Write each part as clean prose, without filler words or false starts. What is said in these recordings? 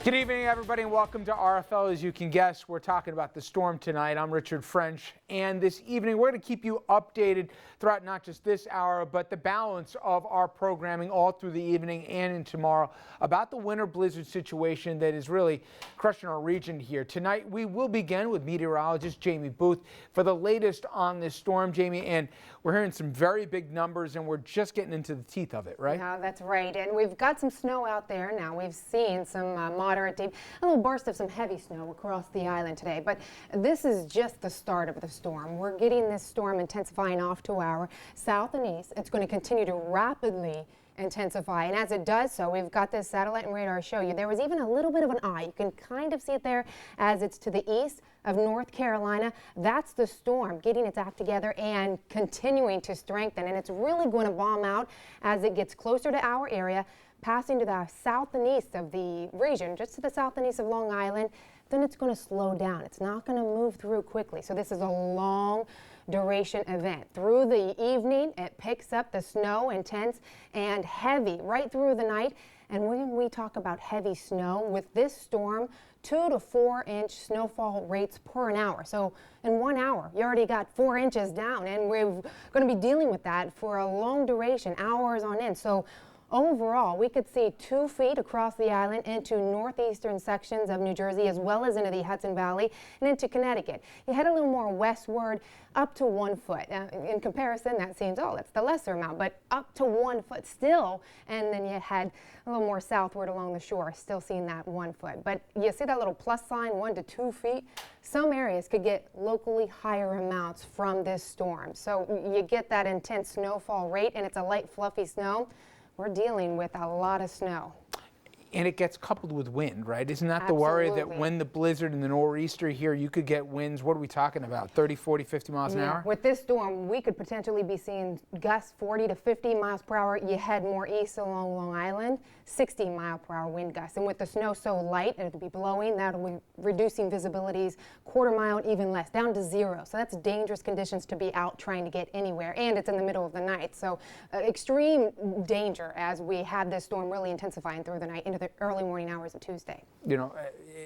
Good evening, everybody, and welcome to RFL. As you can guess, we're talking about the storm tonight. I'm Richard French, and this evening we're going to keep you updated throughout not just this hour, but the balance of our programming all through the evening and in tomorrow about the winter blizzard situation that is really crushing our region here. Tonight, we will begin with meteorologist Jamie Booth for the latest on this storm, Jamie, and we're hearing some very big numbers, and we're just getting into the teeth of it, right? Yeah, that's right, and we've got some snow out there now. We've seen some moderate, a little burst of some heavy snow across the island today, but this is just the start of the storm. We're getting this storm intensifying off to our south and east. It's going to continue to rapidly intensify, and as it does so, we've got this satellite and radar show you. There was even a little bit of an eye. You can kind of see it there as it's to the east of North Carolina. That's the storm getting its act together and continuing to strengthen, and it's really going to bomb out as it gets closer to our area, passing to the south and east of the region, just to the south and east of Long Island. Then it's going to slow down. It's not going to move through quickly. So this is a long duration event. Through the evening, it picks up the snow, intense and heavy right through the night. And when we talk about heavy snow, with this storm, 2 to 4 inch snowfall rates per an hour. So in 1 hour, you already got 4 inches down, and we're going to be dealing with that for a long duration, hours on end. So overall, we could see 2 feet across the island into northeastern sections of New Jersey, as well as into the Hudson Valley and into Connecticut. You head a little more westward, up to 1 foot. In comparison, that seems, oh, that's the lesser amount, but up to 1 foot still. And then you head a little more southward along the shore, still seeing that 1 foot. But you see that little plus sign, 1 to 2 feet? Some areas could get locally higher amounts from this storm. So you get that intense snowfall rate, and it's a light, fluffy snow. We're dealing with a lot of snow. And it gets coupled with wind, right? Isn't that the worry that when the blizzard and the nor'easter here, you could get winds, what are we talking about, 30, 40, 50 miles an hour? With this storm, we could potentially be seeing gusts 40 to 50 miles per hour. You head more east along Long Island, 60 mile per hour wind gusts. And with the snow so light, and it'll be blowing, that'll be reducing visibilities quarter mile, even less, down to 0. So that's dangerous conditions to be out trying to get anywhere. And it's in the middle of the night. So extreme danger as we have this storm really intensifying through the night into the early morning hours of Tuesday. You know,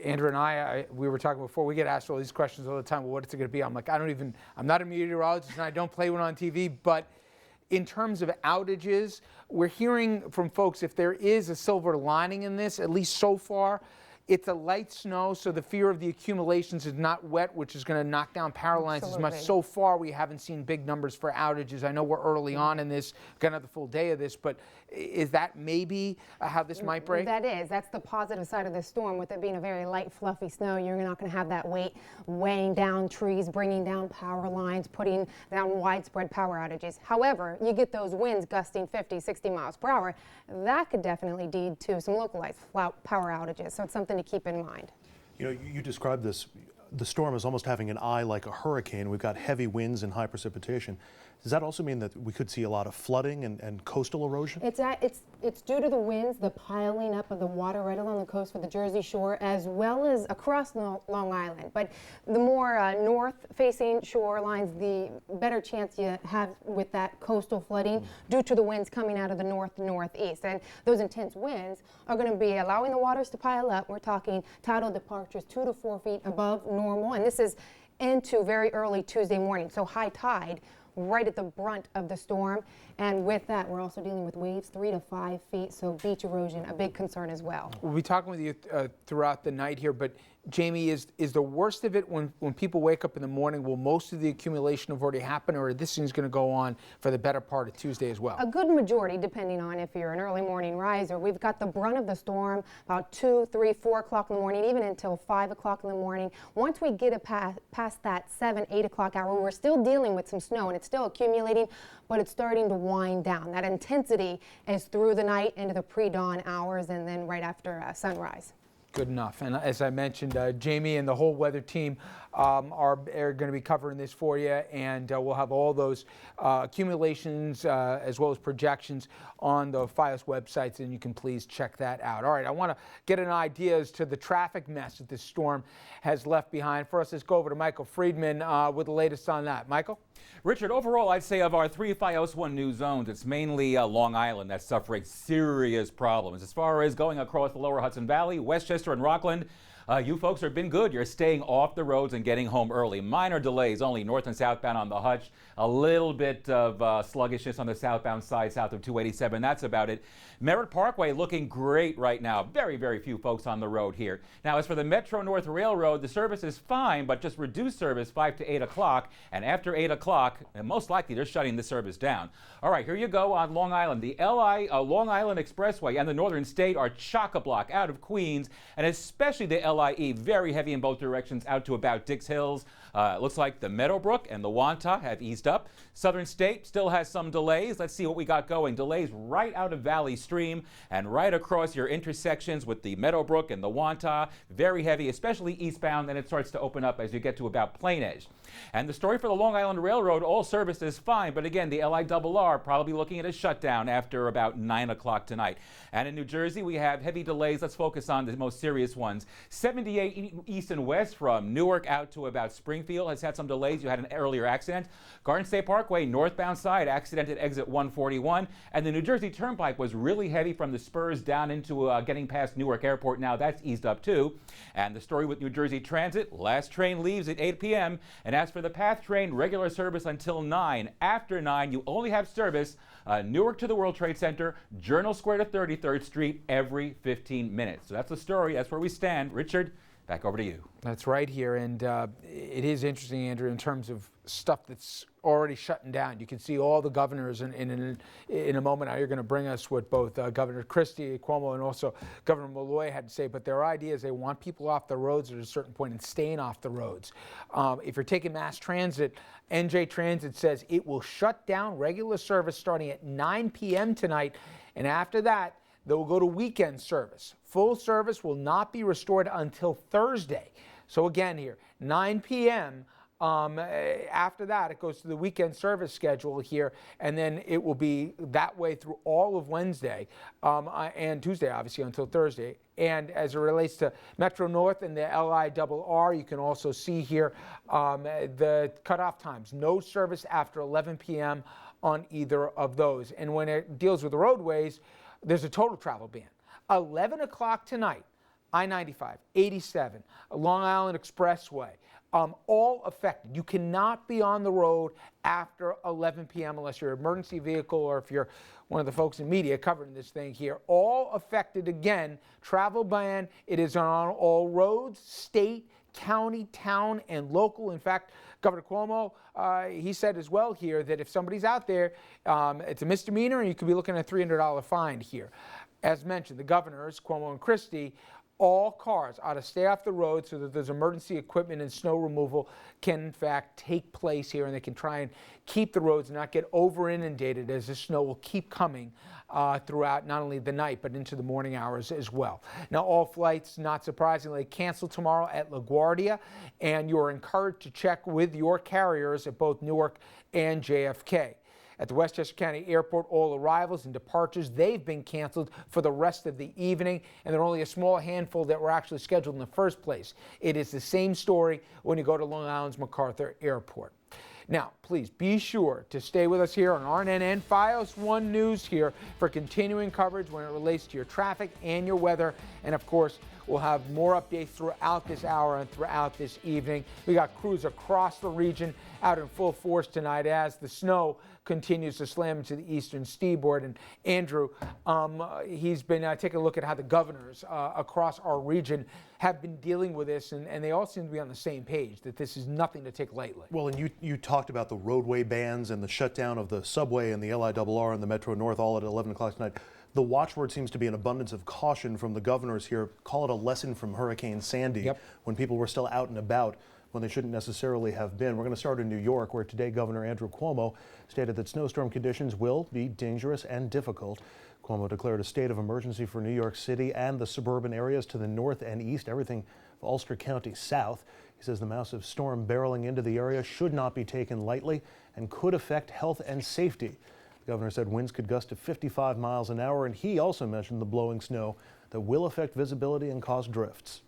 Andrew and I, we were talking before, we get asked all these questions all the time. Well, what's it going to be? I'm like, I'm not a meteorologist and I don't play one on TV, but in terms of outages, we're hearing from folks if there is a silver lining in this, at least so far, it's a light snow, so the fear of the accumulations is not wet, which is going to knock down power lines as much. So far, we haven't seen big numbers for outages. I know we're early on in this, going to have the full day of this, but is that maybe how this might break? That is. That's the positive side of this storm. With it being a very light, fluffy snow, you're not going to have that weight weighing down trees, bringing down power lines, putting down widespread power outages. However, you get those winds gusting 50, 60 miles per hour. That could definitely lead to some localized power outages. So it's something to keep in mind. You know, you described this, the storm is almost having an eye like a hurricane. We've got heavy winds and high precipitation. Does that also mean that we could see a lot of flooding and coastal erosion? It's due to the winds, the piling up of the water right along the coast for the Jersey Shore, as well as across Long Island. But the more north-facing shorelines, the better chance you have with that coastal flooding due to the winds coming out of the north-northeast. And those intense winds are going to be allowing the waters to pile up. We're talking tidal departures 2 to 4 feet above normal, and this is into very early Tuesday morning, so high tide right at the brunt of the storm. And with that, we're also dealing with waves 3 to 5 feet, so beach erosion, a big concern as well. We'll be talking with you throughout the night here, but Jamie, is the worst of it when people wake up in the morning? Will most of the accumulation have already happened, or this thing's going to go on for the better part of Tuesday as well? A good majority, depending on if you're an early morning riser. We've got the brunt of the storm about 2, 3, 4 o'clock in the morning, even until 5 o'clock in the morning. Once we get it past that 7, 8 o'clock hour, we're still dealing with some snow, and it's still accumulating, but it's starting to wind down. That intensity is through the night into the pre-dawn hours and then right after sunrise. Good enough. And as I mentioned, Jamie and the whole weather team are going to be covering this for you, and we'll have all those accumulations as well as projections on the FIOS websites, and you can please check that out. All right, I want to get an idea as to the traffic mess that this storm has left behind. For us, let's go over to Michael Friedman with the latest on that. Michael? Richard, overall, I'd say of our 3 FiOS 1 new zones, it's mainly Long Island that's suffering serious problems. As far as going across the lower Hudson Valley, Westchester and Rockland, you folks have been good. You're staying off the roads and getting home early. Minor delays only north and southbound on the Hutch. A little bit of sluggishness on the southbound side south of 287. That's about it. Merritt Parkway looking great right now. Very, very few folks on the road here. Now, as for the Metro North Railroad, the service is fine, but just reduced service 5 to 8 o'clock. And after 8 o'clock, and most likely they're shutting the service down. All right, here you go on Long Island. The Long Island Expressway and the Northern State are chock-a-block out of Queens, and especially the LIE, very heavy in both directions out to about Dix Hills. It looks like the Meadowbrook and the Wantagh have eased up. Southern State still has some delays. Let's see what we got going. Delays right out of Valley Stream and right across your intersections with the Meadowbrook and the Wantagh. Very heavy, especially eastbound, and it starts to open up as you get to about Plain Edge. And the story for the Long Island Railroad, all service is fine, but again, the LIRR probably looking at a shutdown after about 9 o'clock tonight. And in New Jersey, we have heavy delays. Let's focus on the most serious ones. 78 east and west from Newark out to about Springfield has had some delays. You had an earlier accident. Garden State Parkway, northbound side, accident at exit 141. And the New Jersey Turnpike was really heavy from the spurs down into getting past Newark Airport. Now that's eased up too. And the story with New Jersey Transit, last train leaves at 8 p.m. And as for the PATH train, regular service until 9. After 9, you only have service Newark to the World Trade Center, Journal Square to 33rd Street every 15 minutes. So that's the story. That's where we stand. Richard, back over to you. That's right here, and it is interesting, Andrew, in terms of stuff that's already shutting down. You can see all the governors in a moment. Now you're going to bring us what both Governor Christie, Cuomo, and also Governor Malloy had to say, but their idea is they want people off the roads at a certain point and staying off the roads. If you're taking mass transit, NJ Transit says it will shut down regular service starting at 9 p.m. tonight, and after that, they will go to weekend service. Full service will not be restored until Thursday. So again here, 9 p.m. After that, it goes to the weekend service schedule here, and then it will be that way through all of Wednesday and Tuesday, obviously, until Thursday. And as it relates to Metro North and the LIRR, you can also see here the cutoff times. No service after 11 p.m. on either of those. And when it deals with the roadways, there's a total travel ban. 11 o'clock tonight, I-95, 87, Long Island Expressway, all affected. You cannot be on the road after 11 p.m. unless you're an emergency vehicle or if you're one of the folks in media covering this thing here. All affected again. Travel ban. It is on all roads, state, county, town, and local. In fact, Governor Cuomo, he said as well here that if somebody's out there, it's a misdemeanor and you could be looking at a $300 fine here. As mentioned, the governors, Cuomo and Christie, all cars ought to stay off the road so that there's emergency equipment and snow removal can in fact take place here, and they can try and keep the roads and not get over inundated as the snow will keep coming throughout not only the night but into the morning hours as well. Now all flights, not surprisingly, canceled tomorrow at LaGuardia, and you're encouraged to check with your carriers at both Newark and JFK. At the Westchester County Airport, all arrivals and departures, they've been canceled for the rest of the evening, and there are only a small handful that were actually scheduled in the first place. It is the same story when you go to Long Island's MacArthur Airport. Now, please be sure to stay with us here on RNN FiOS 1 News here for continuing coverage when it relates to your traffic and your weather. And of course, we'll have more updates throughout this hour and throughout this evening. We got crews across the region out in full force tonight as the snow continues to slam into the eastern seaboard. And Andrew, he's been taking a look at how the governors across our region have been dealing with this, and they all seem to be on the same page, that this is nothing to take lightly. Well, and you talked about the roadway bans and the shutdown of the subway and the LIRR and the Metro North all at 11 o'clock tonight. The watchword seems to be an abundance of caution from the governors here. Call it a lesson from Hurricane Sandy, when people were still out and about when they shouldn't necessarily have been. We're going to start in New York, where today Governor Andrew Cuomo stated that snowstorm conditions will be dangerous and difficult. Cuomo declared a state of emergency for New York City and the suburban areas to the north and east, everything of Ulster County south. He says the massive storm barreling into the area should not be taken lightly and could affect health and safety. The governor said winds could gust to 55 miles an hour, and he also mentioned the blowing snow that will affect visibility and cause drifts.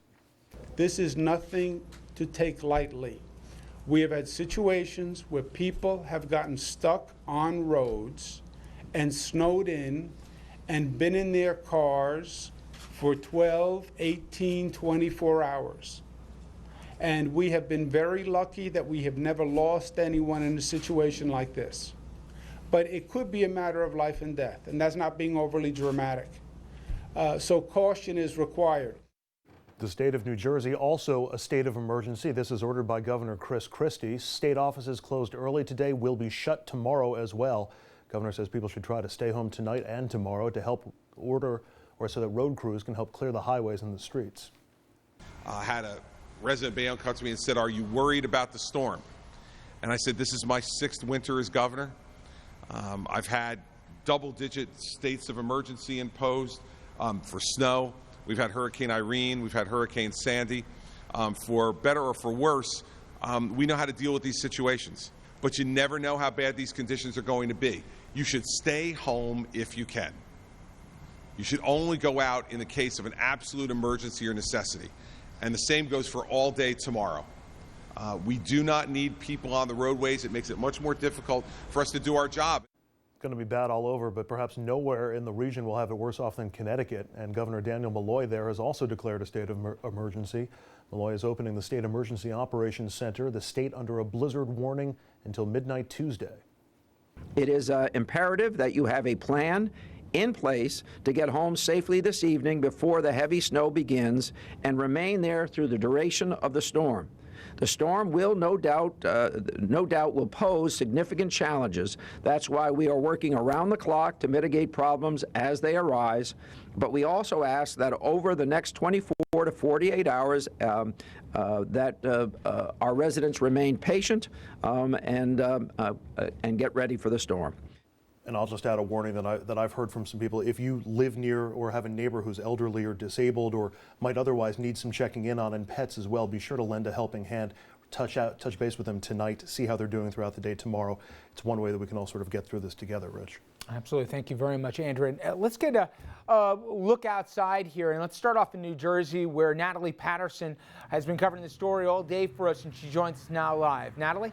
This is nothing to take lightly. We have had situations where people have gotten stuck on roads and snowed in and been in their cars for 12, 18, 24 hours. And we have been very lucky that we have never lost anyone in a situation like this. But it could be a matter of life and death, and that's not being overly dramatic. So caution is required. The state of New Jersey also a state of emergency. This is ordered by Governor Chris Christie. State offices closed early today will be shut tomorrow as well. Governor says people should try to stay home tonight and tomorrow to help so that road crews can help clear the highways and the streets. I had a resident bail come to me and said, "Are you worried about the storm?" And I said, "This is my 6th winter as governor. I've had double-digit states of emergency imposed for snow. We've had Hurricane Irene, we've had Hurricane Sandy. For better or for worse, we know how to deal with these situations. But you never know how bad these conditions are going to be. You should stay home if you can. You should only go out in the case of an absolute emergency or necessity. And the same goes for all day tomorrow. We do not need people on the roadways. It makes it much more difficult for us to do our job. Going to be bad all over, but perhaps nowhere in the region will have it worse off than Connecticut. And Governor Daniel Malloy there has also declared a state of emergency. Malloy is opening the State Emergency Operations Center, the state under a blizzard warning until midnight Tuesday. It is imperative that you have a plan in place to get home safely this evening before the heavy snow begins and remain there through the duration of the storm. The storm will no doubt will pose significant challenges. That's why we are working around the clock to mitigate problems as they arise. But we also ask that over the next 24 to 48 hours that our residents remain patient and get ready for the storm. And I'll just add a warning that I've heard from some people. If you live near or have a neighbor who's elderly or disabled or might otherwise need some checking in on, and pets as well, be sure to lend a helping hand. Touch base with them tonight, see how they're doing throughout the day tomorrow. It's one way that we can all sort of get through this together, Rich. Absolutely. Thank you very much, Andrew. And let's get a look outside here, and let's start off in New Jersey, where Natalie Patterson has been covering the story all day for us, and she joins us now live. Natalie?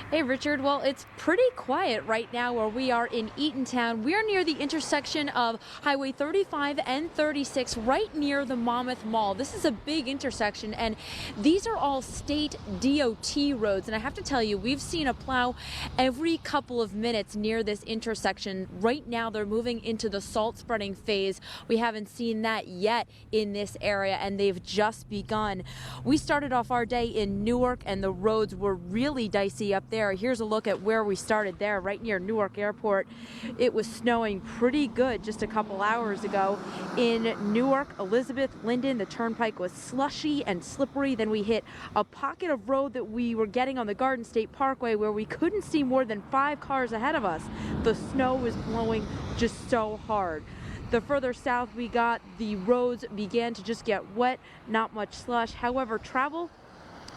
Hey, Richard. Well, it's pretty quiet right now where we are in Eatontown. We're near the intersection of Highway 35 and 36, right near the Monmouth Mall. This is a big intersection, and these are all state DOT roads. And I have to tell you, we've seen a plow every couple of minutes near this intersection. Right now, they're moving into the salt spreading phase. We haven't seen that yet in this area, and they've just begun. We started off our day in Newark, and the roads were really dicey up there. Here's a look at where we started there, right near Newark Airport. It was snowing pretty good just a couple hours ago. In Newark, Elizabeth, Linden, the turnpike was slushy and slippery. Then we hit a pocket of road that we were getting on the Garden State Parkway where we couldn't see more than 5 cars ahead of us. The snow was blowing just so hard. The further south we got, the roads began to just get wet, not much slush. However, travel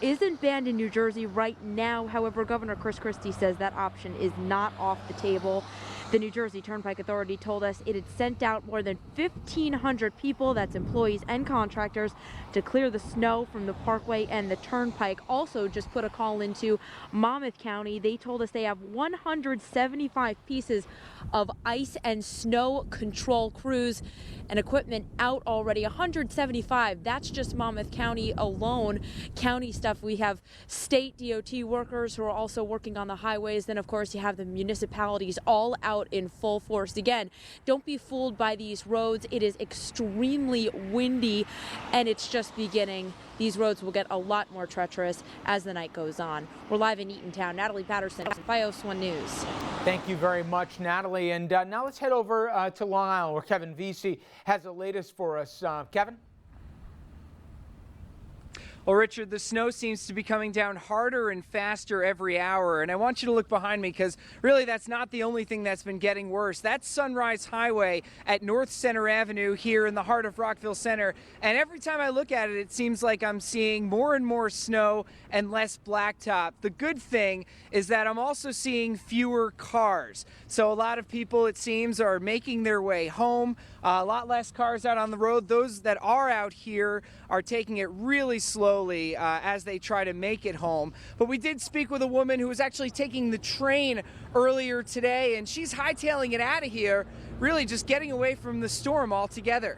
isn't banned in New Jersey right now. However, Governor Chris Christie says that option is not off the table. The New Jersey Turnpike Authority told us it had sent out more than 1,500 people, that's employees and contractors, to clear the snow from the Parkway and the Turnpike. Also just put a call into Monmouth County. They told us they have 175 pieces of ice and snow control crews and equipment out already. 175, that's just Monmouth County alone. County stuff, we have state DOT workers who are also working on the highways. Then of course you have the municipalities all out in full force. Again, don't be fooled by these roads. It is extremely windy and it's just beginning. These roads will get a lot more treacherous as the night goes on. We're live in Eatontown. Natalie Patterson, FiOS 1 News. Thank you very much, Natalie. And now let's head over to Long Island, where Kevin Vesey has the latest for us. Kevin? Well, Richard, the snow seems to be coming down harder and faster every hour. And I want you to look behind me because really that's not the only thing that's been getting worse. That's Sunrise Highway at North Center Avenue here in the heart of Rockville Center. And every time I look at it, it seems like I'm seeing more and more snow and less blacktop. The good thing is that I'm also seeing fewer cars. So a lot of people, it seems, are making their way home. A lot less cars out on the road. Those that are out here are taking it really slow. slowly as they try to make it home. But we did speak with a woman who was actually taking the train earlier today, and she's hightailing it out of here, really just getting away from the storm altogether.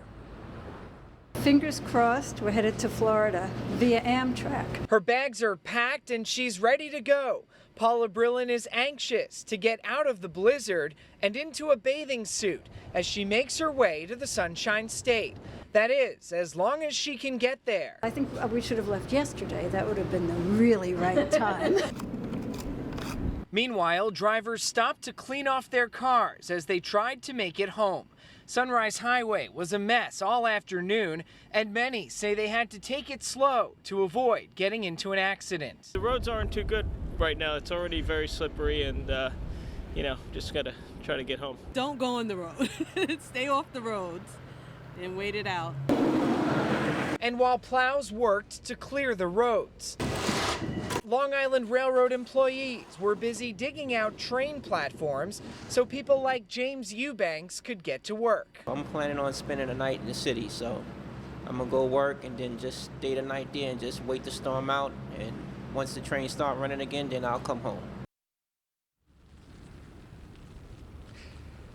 Fingers crossed, we're headed to Florida via Amtrak. Her bags are packed and she's ready to go. Paula Brillin is anxious to get out of the blizzard and into a bathing suit as she makes her way to the Sunshine State. That is, as long as she can get there. I think we should have left yesterday. That would have been the really right time. Meanwhile, drivers stopped to clean off their cars as they tried to make it home. Sunrise Highway was a mess all afternoon, and many say they had to take it slow to avoid getting into an accident. The roads aren't too good right now. It's already very slippery, and just gotta try to get home. Don't go on the road. Stay off the roads and wait it out. And while plows worked to clear the roads, Long Island Railroad employees were busy digging out train platforms so people like James Eubanks could get to work. I'm planning on spending the night in the city, so I'm gonna go work and then just stay the night there and just wait the storm out. And once the trains start running again, then I'll come home.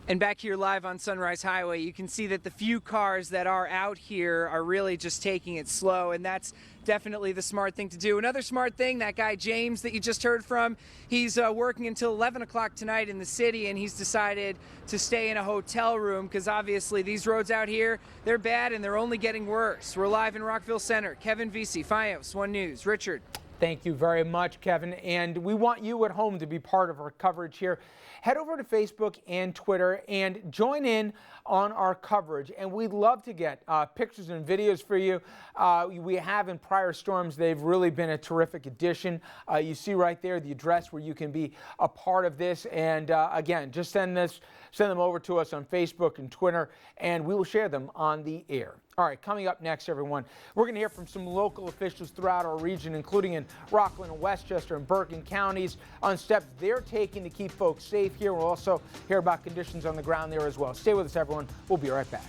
And back here live on Sunrise Highway, you can see that the few cars that are out here are really just taking it slow, and that's definitely the smart thing to do. Another smart thing, that guy James that you just heard from, he's working until 11 o'clock tonight in the city, and he's decided to stay in a hotel room because obviously these roads out here, they're bad and they're only getting worse. We're live in Rockville Center. Kevin Vesey, FiOS 1 News. Richard. Thank you very much, Kevin. And we want you at home to be part of our coverage here. Head over to Facebook and Twitter and join in on our coverage. And we'd love to get pictures and videos for you. We have in prior storms. They've really been a terrific addition. You see right there the address where you can be a part of this. And again, just send them over to us on Facebook and Twitter, and we will share them on the air. All right, coming up next, everyone, we're going to hear from some local officials throughout our region, including in Rockland and Westchester and Bergen counties, on steps they're taking to keep folks safe here. We'll also hear about conditions on the ground there as well. Stay with us, everyone. We'll be right back.